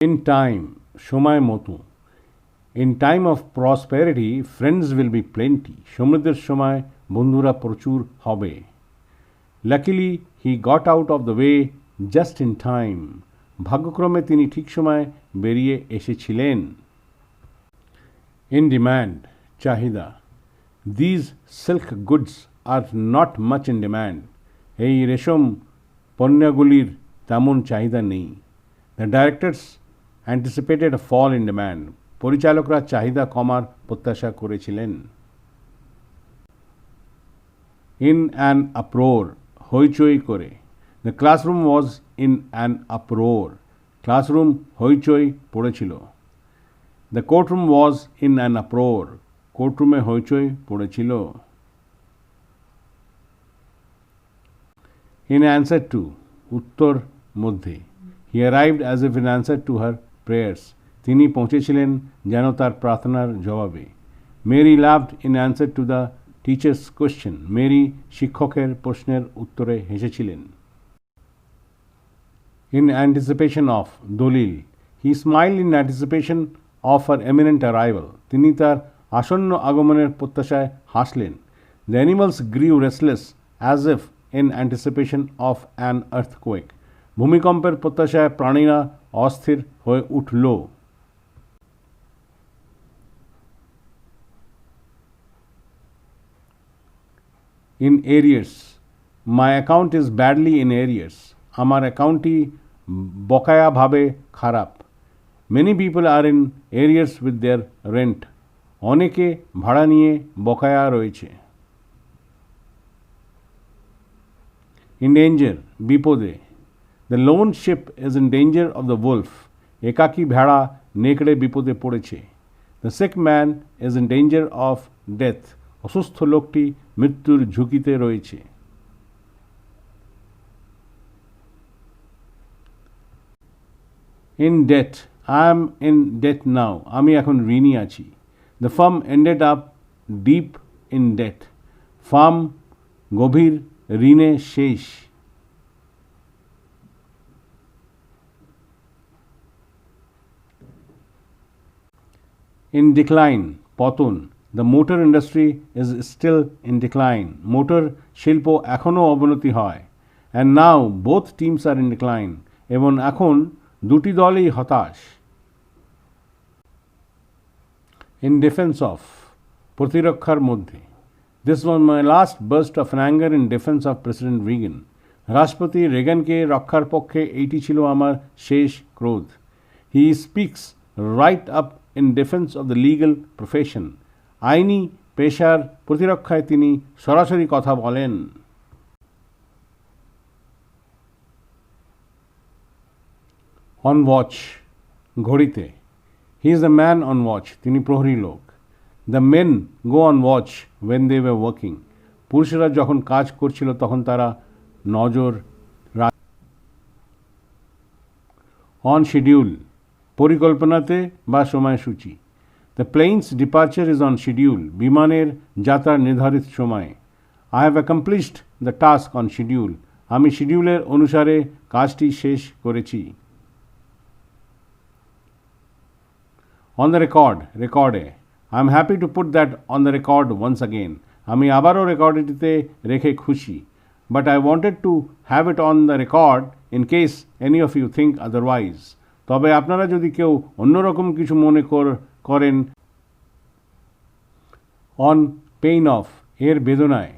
In time, সময় মতো। In time of prosperity, friends will be plenty. সমৃদ্ধির সময় বন্ধুরা প্রচুর হবে। Luckily, he got out of the way just in time. ভাগ্যক্রমে তিনি ঠিক সময় বেরিয়ে এসেছিলেন। In demand, চাহিদা। These silk goods are not much in demand. এই রেশম পণ্যগুলির তেমন চাহিদা নেই। The directors anticipated a fall in demand. পরিচালকরা চাহিদা কমার প্রত্যাশা করেছিলেন। In an uproar, হইচই করে। The classroom was in an uproar. Classroom হইচই পড়েছিল। The courtroom was in an uproar. কোর্টরুমে হইচই পড়েছিল। In answer to, উত্তর মধ্যে। He arrived as if in answer to her prayers. তিনি পৌঁছেছিলেন যেন তার প্রার্থনার জবাবে। Mary laughed in answer to the teacher's question. Mary শিক্ষকের প্রশ্নের উত্তরে হেসেছিলেন। In anticipation of, দলিল। He smiled in anticipation of her imminent arrival. তিনি তার আসন্ন আগমনের প্রত্যাশায় হাসলেন। The animals grew restless as if in anticipation of an earthquake. ভূমিকম্পের প্রত্যাশায় প্রাণীরা অস্থির হয়ে উঠল। In arrears, my account is badly in arrears. আমার অ্যাকাউন্টটি বকেয়াভাবে খারাপ। Many people are in arrears with their rent. অনেকে ভাড়া নিয়ে বকেয়া রয়েছে। In danger, বিপদে। The lone ship is in danger of the wolf. একাকী ভেড়া নেকড়ে বিপদে পড়েছে। The sick man is in danger of death. অসুস্থ লোকটি মৃত্যুর ঝুঁকিতে রয়েছে। In debt, I am in debt now. আমি এখন ঋণী আছি। The firm ended up deep in debt. Farm গভীর ঋণে শেষ। In decline, পতন। The motor industry is still in decline. Motor শিল্প এখনও অবনতি হয়। And now both teams are in decline. এবং এখন দুটি দলই হতাশ। In defense of, প্রতিরক্ষার মধ্যে। This was my last burst of anger in defense of President Reagan. রাষ্ট্রপতি রেগানকে রক্ষার পক্ষে এইটি ছিল আমার শেষ ক্রোধ। He speaks right up in defense of the legal profession. আইনি পেশার প্রতিরক্ষায় তিনি সরাসরি কথা বলেন। On watch, ঘড়িতে। He is a man on watch. তিনি প্রহরী লোক। The men go on watch when they were working. পুরুষেরা যখন কাজ করছিল তখন তারা নজর রাখ। On schedule, পরিকল্পনাতে বা সময়সূচি। The plane's departure is on schedule. বিমানের যাত্রার নির্ধারিত সময়ে। I have accomplished the task on schedule. আমি শিডিউলের অনুসারে কাজটি শেষ করেছি। On the record, রেকর্ডে। I am happy to put that on the record once again. আমি আবারও রেকর্ডটিতে রেখে খুশি। But I wanted to have it on the record in case any of you think otherwise. তবে আপনারা যদি কেউ অন্যরকম কিছু মনে করেন। On pain of, এর বেদনায়।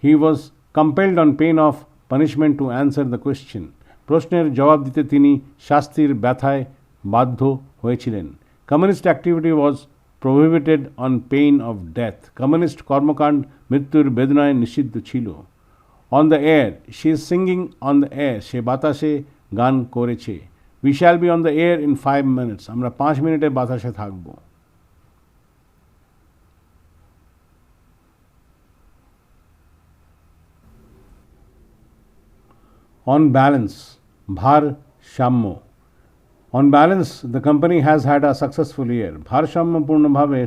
He was compelled on pain of punishment to answer the question. প্রশ্নের জবাব দিতে তিনি শাস্তির ব্যথায় বাধ্য হয়েছিলেন। Communist activity was prohibited on pain of death. Communist কর্মকাণ্ড মৃত্যুর বেদনায় নিষিদ্ধ ছিল। On the air, she is singing on the air. সে বাতাসে গান করেছে। We shall be on the air in 5 minutes. আমরা 5 মিনিটে বাতাসে থাকব। On balance, ভারসাম্য। On balance, the company has had a successful year. ভারসাম্যপূর্ণভাবে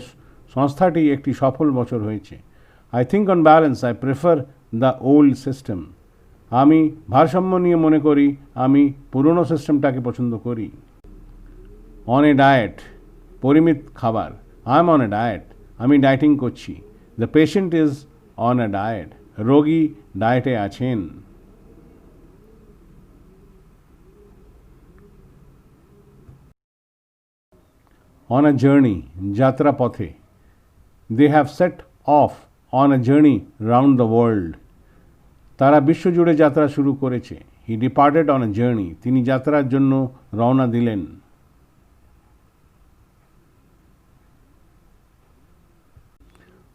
সংস্থাটি একটি সফল বছর হয়েছে। I think on balance, I prefer the old system. আমি ভারসাম্য নিয়ে মনে করি আমি পুরনো সিস্টেমটাকে পছন্দ করি। অন এ ডায়েট, পরিমিত খাবার। I am on a diet, আমি ডায়েটিং করছি। The patient is on a diet, রোগী ডায়েটে আছেন। অন এ জার্নি, যাত্রা পথে। They have set off on a journey round the world, তারা বিশ্বজুড়ে যাত্রা শুরু করেছে। He departed on a journey, তিনি যাত্রার জন্য রওনা দিলেন।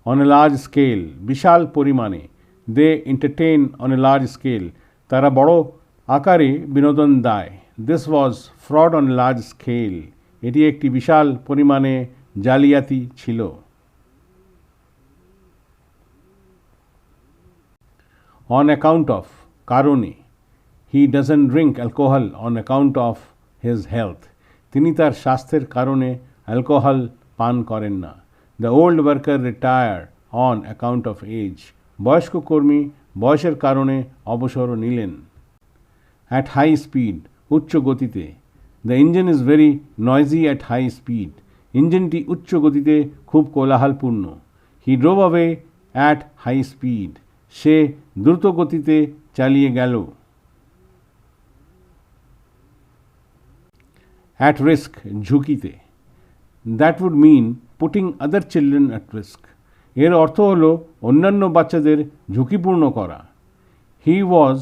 অন এ লার্জ স্কেল, বিশাল পরিমাণে। They entertain on a large scale, তারা বড় আকারে বিনোদন দেয়। This was fraud on a large scale, এটি একটি বিশাল পরিমাণে জালিয়াতি ছিল। অন অ্যাকাউন্ট অফ, কারণে। He doesn't drink alcohol on account of his health, তিনি তার স্বাস্থ্যের কারণে অ্যালকোহল পান করেন না। The old worker retire on account of age, বয়স্ক কর্মী বয়সের কারণে অবসর নিলেন। অ্যাট হাই স্পিড, উচ্চ গতিতে। The engine is very noisy at high speed, ইঞ্জিনটি উচ্চ গতিতে খুব কোলাহলপূর্ণ। He drove away at high speed, সে দ্রুত গতিতে চালিয়ে গেল। অ্যাট রিস্ক, ঝুঁকিতে। That would mean putting other children at risk, এর অর্থ হল অন্যান্য বাচ্চাদের ঝুঁকিপূর্ণ করা। He was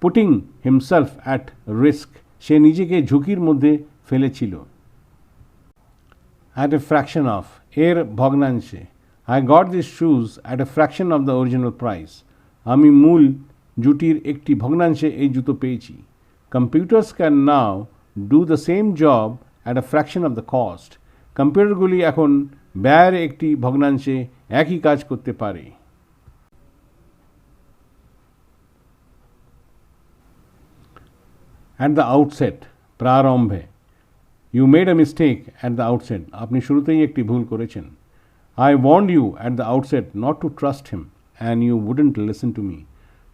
putting himself at risk, সে নিজেকে ঝুঁকির মধ্যে ফেলেছিল। অ্যাট এ ফ্র্যাকশন অফ, এর ভগ্নাংশে। I got this shoes at a fraction of the original price, আমি মূল জুটির একটি ভগ্নাংশে এই জুতো পেয়েছি। Computers can now do the same job at a fraction of the cost, কম্পিউটারগুলি এখন ব্যয়ের একটি ভগ্নাংশে একই কাজ করতে পারে। অ্যাট দ্য আউটসেট, প্রারম্ভে। You made a mistake at the outset, আপনি শুরুতেই একটি ভুল করেছেন। I warned you at the outset not to trust him and you wouldn't listen to me,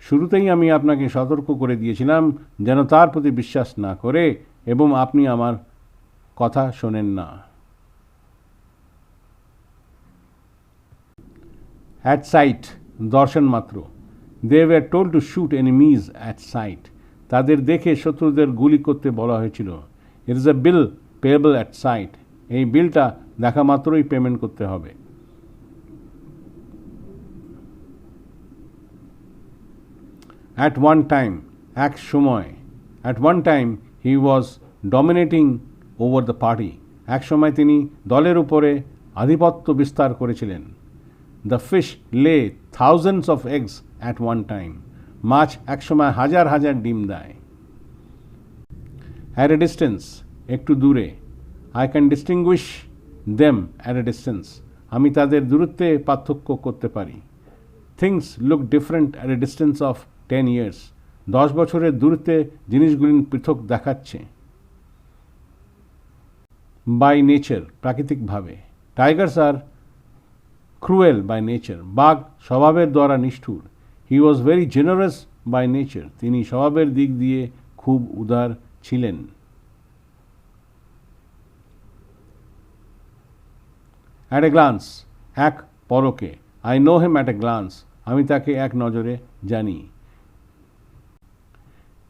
শুরুতেই আমি আপনাকে সতর্ক করে দিয়েছিলাম যেন তার প্রতি বিশ্বাস না করে এবং আপনি আমার কথা শোনেন না। অ্যাট সাইট, দর্শন মাত্র। They were told to shoot enemies at sight, তাদের দেখে শত্রুদের গুলি করতে বলা হয়েছিল। It is a bill payable at sight, এই বিলটা দেখা মাত্রই পেমেন্ট করতে হবে। অ্যাট ওয়ান টাইম, এক সময়। At one time he was dominating over the party, এক সময় তিনি দলের উপরে আধিপত্য বিস্তার করেছিলেন। The fish lay thousands of eggs at one time, মাছ একসময় হাজার হাজার ডিম দেয়। অ্যাট এ ডিস্টেন্স, একটু দূরে। I can distinguish them at a distance, আমি তাদের দূরত্বে পার্থক্য করতে পারি। Things look different at a distance of 10 years, 10 বছরের দূরত্বে জিনিসগুলি পৃথক দেখাচ্ছে। বাই নেচার, প্রাকৃতিকভাবে। Tigers are cruel by nature, বাঘ স্বভাবের দ্বারা নিষ্ঠুর। He was very generous by nature, তিনি স্বভাবের দিক দিয়ে খুব উদার ছিলেন। অ্যাট এ গ্লান্স, এক পলকে। I know him at a glance, আমি তাকে এক নজরে জানি।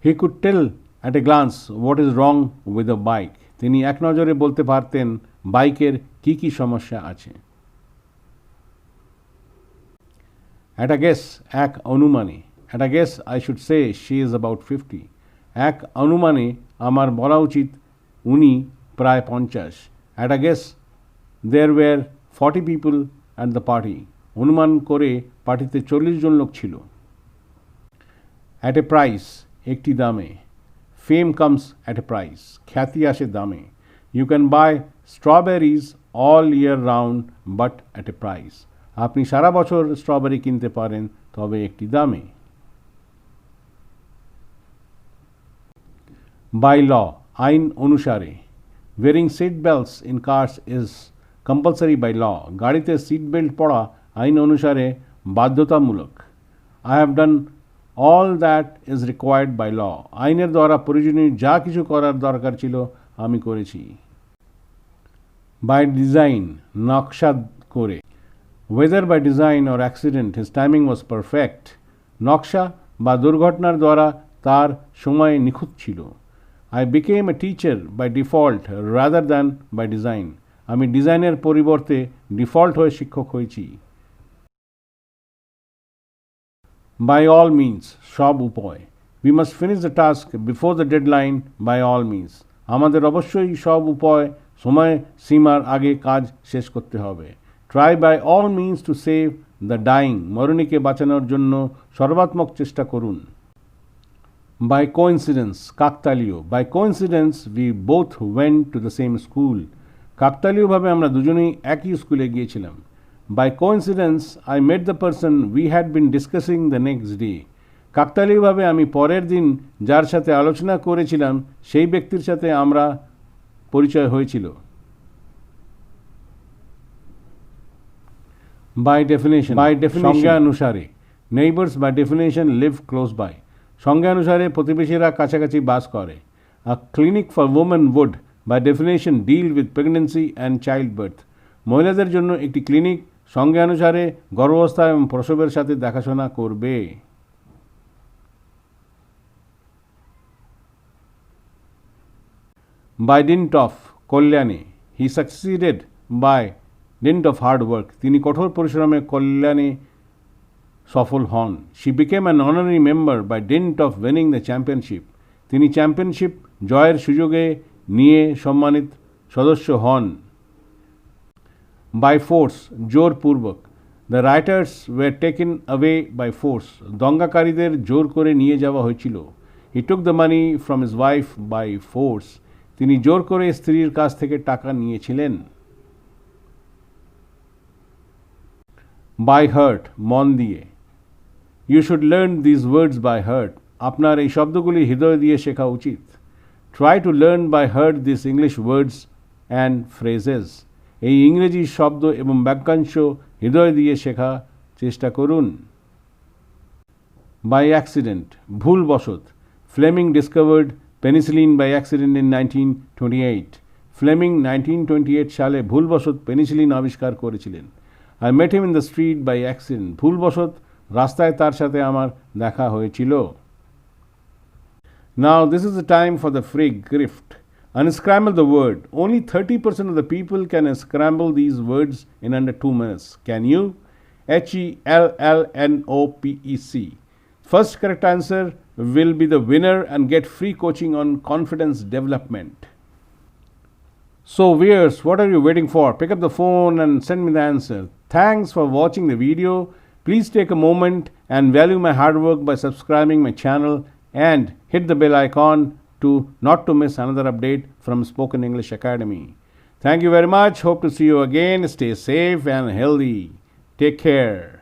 He could tell at a glance what is wrong with a bike, তিনি এক নজরে বলতে পারতেন বাইকের কি কি সমস্যা আছে। অ্যাট আ গেস, এক অনুমানে। At a guess I should say she is about 50, এক অনুমানে আমার বলা উচিত উনি প্রায় 50। At a guess there were 40 people at the party, অনুমান করে পার্টিতে 40 জন লোক ছিল। অ্যাট এ প্রাইস, একটি দামে। Fame comes at a price, খ্যাতি আসে দামে। You can buy strawberries all year round but at a price, আপনি সারা বছর স্ট্রবেরি কিনতে পারেন তবে একটি দামে। বাই ল, আইন অনুসারে। Wearing seat belts in cars is compulsory by law, গাড়িতে সিট বেল্ট পরা আইন অনুসারে বাধ্যতামূলক। I have done all that is required by law, আইনের দ্বারা প্রয়োজনীয় যা কিছু করার দরকার ছিল আমি করেছি। বাই ডিজাইন, নকশা করে। Whether by design or accident, his timing was perfect. নকশা বা দুর্ঘটনার দ্বারা তার সময় নিখুঁত ছিল। I became a teacher by default rather than by design. আমি ডিজাইনের পরিবর্তে ডিফল্ট হয়ে শিক্ষক হয়েছি। By all means, সব উপায়। We must finish the task before the deadline by all means. আমাদের অবশ্যই সব উপায় সময় সীমার আগে কাজ শেষ করতে হবে। Try by all means to save the dying. মরণীকে বাঁচানোর জন্য সর্বাত্মক চেষ্টা করুন। By coincidence, কাকতালীয়। By coincidence, we both went to the same school. কাকতালীয়ভাবে আমরা দুজনেই একই স্কুলে গিয়েছিলাম। By coincidence, I met the person we had been discussing the next day. কাকতালীয়ভাবে আমি পরের দিন যার সাথে আলোচনা করেছিলাম সেই ব্যক্তির সাথে আমরা পরিচয় হয়েছিল। By definition, সংজ্ঞানুসারে। Neighbors by definition live close by. সংজ্ঞানুসারে প্রতিবেশীরা কাছাকাছি বাস করে। A clinic for women would by definition deal with pregnancy and childbirth. মহিলাদের জন্য একটি ক্লিনিক সংজ্ঞানুসারে গর্ভাবস্থা এবং প্রসবের সাথে দেখাশোনা করবে। By dint of, কল্যাণে। He succeeded by dint of hard work. তিনি কঠোর পরিশ্রমে কল্যাণে সফল হন। She became an honorary member by dint of winning the championship. তিনি চ্যাম্পিয়নশিপ জয়ের সুযোগে নিয়ে সম্মানিত সদস্য হন। By force, জোরপূর্বক। The rioters were taken away by force. দঙ্গাকারীদের জোর করে নিয়ে যাওয়া হয়েছিল। He took the money from his wife by force. তিনি জোর করে স্ত্রীর কাছ থেকে টাকা নিয়েছিলেন। By heart, মন দিয়ে। You should learn these words by heart. আপনার এই শব্দগুলি হৃদয় দিয়ে শেখা উচিত। Try to learn by heart these English words and phrases. এই ইংরেজি শব্দ এবং বাক্যাংশ হৃদয় দিয়ে শেখা চেষ্টা করুন। By accident, ভুলবশত। Fleming discovered penicillin by accident in 1928. Fleming 1928 সালে ভুলবশত পেনিসিলিন আবিষ্কার করেছিলেন। I met him in the street by accident. ভুলবশত রাস্তায় তার সাথে আমার দেখা হয়েছিল। Now this is the time for the free gift. Unscramble the word. Only 30% of the people can unscramble these words in under 2 minutes. Can you? HELLNOPEC. First correct answer will be the winner and get free coaching on confidence development. So viewers, what are you waiting for? Pick up the phone and send me the answer. Thanks for watching the video. Please take a moment and value my hard work by subscribing my channel and hit the bell icon to not to miss another update from Spoken English Academy. Thank you very much. Hope to see you again. Stay safe and healthy. Take care.